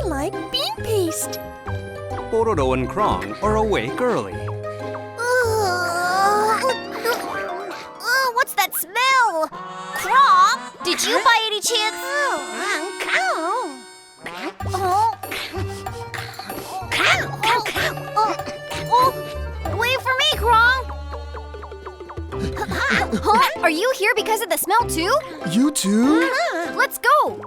I like bean paste. Pororo and Krong are awake early. What's that smell? Krong, did you by any chance? Wait for me, Krong. Are you here because of the smell too? You too? Let's go.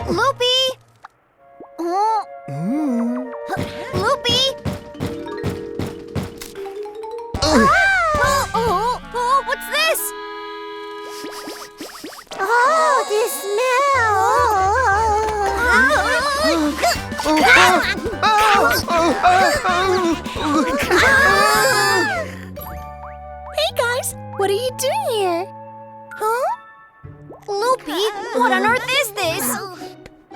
Loopy. Loopy. What's this? Oh, this Hey guys, what are you doing here? Huh? Loopy, what on earth is this?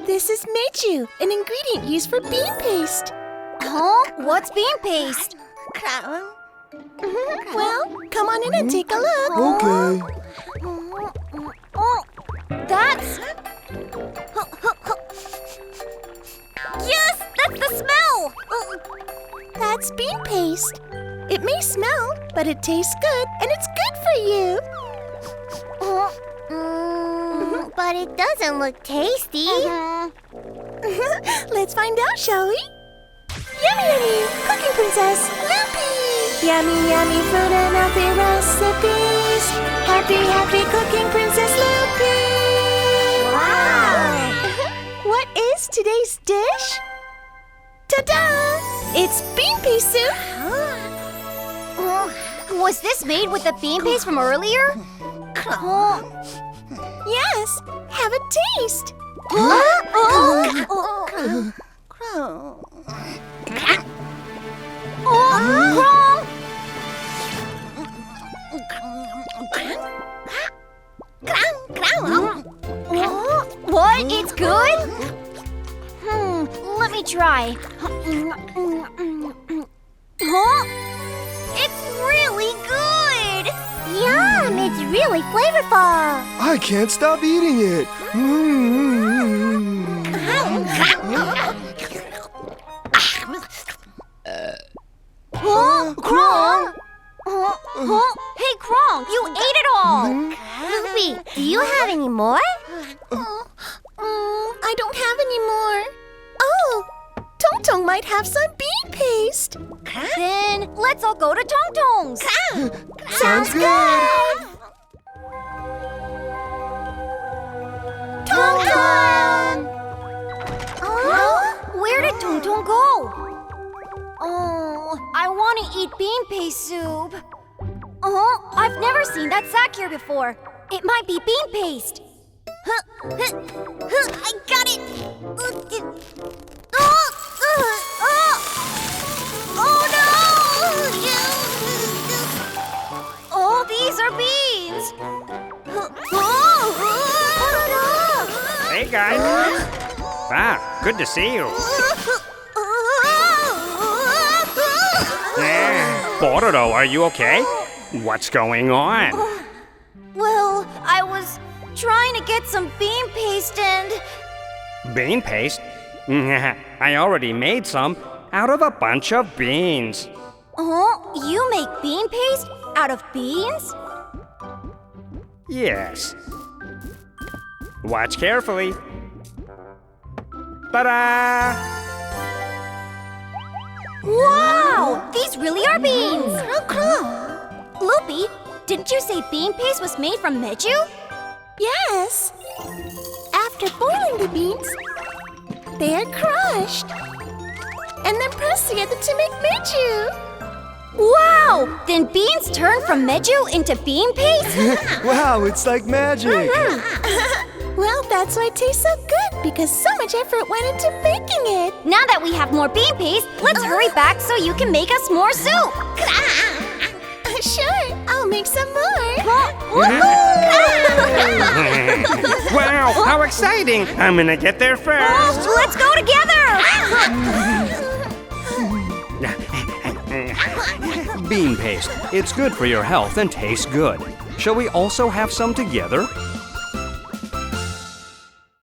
This is meju, an ingredient used for bean paste. Huh? What's bean paste? Well, come on in and take a look. Okay. Oh, that's... Yes, that's the smell! That's bean paste. It may smell, but it tastes good, and it's good for you. But it doesn't look tasty. Let's find out, shall we? Yummy, yummy! Cooking Princess, Loopy! Yummy, yummy food and healthy recipes. Happy, happy Cooking Princess Loopy! Wow! What is today's dish? Ta-da! It's bean paste soup! Was this made with the bean paste from earlier? Yes, have a taste! What? It's good? Let me try. It's really good! Yum! It's really flavorful! I can't stop eating it. Krong! Hey, Krong, you ate it all! Loopy, do you have any more? I don't have any more. Oh, Tong Tong might have some bean paste. Then let's all go to Tong Tong's. Sounds good. Tong Tong! Where did Tong Tong go? Oh, I want to eat bean paste soup. I've never seen that sack here before. It might be bean paste. I got it! Oh no! Oh, these are beans! Hey, guys. Ah, good to see you. Pororo, are you okay? What's going on? Well, I was trying to get some bean paste and... Bean paste? I already made some out of a bunch of beans. You make bean paste out of beans? Yes. Watch carefully. Ta-da! Wow! These really are beans! Loopy, didn't you say bean paste was made from meju? Yes. After boiling the beans, they are crushed and then pressed together to make meju. Wow! Then beans turn from meju into bean paste? Wow, it's like magic. Well, that's why it tastes so good, because so much effort went into making it. Now that we have more bean paste, let's hurry back so you can make us more soup. Sure, I'll make some more. Wow, how exciting! I'm gonna get there first. Let's go together! Bean paste. It's good for your health and tastes good. Shall we also have some together?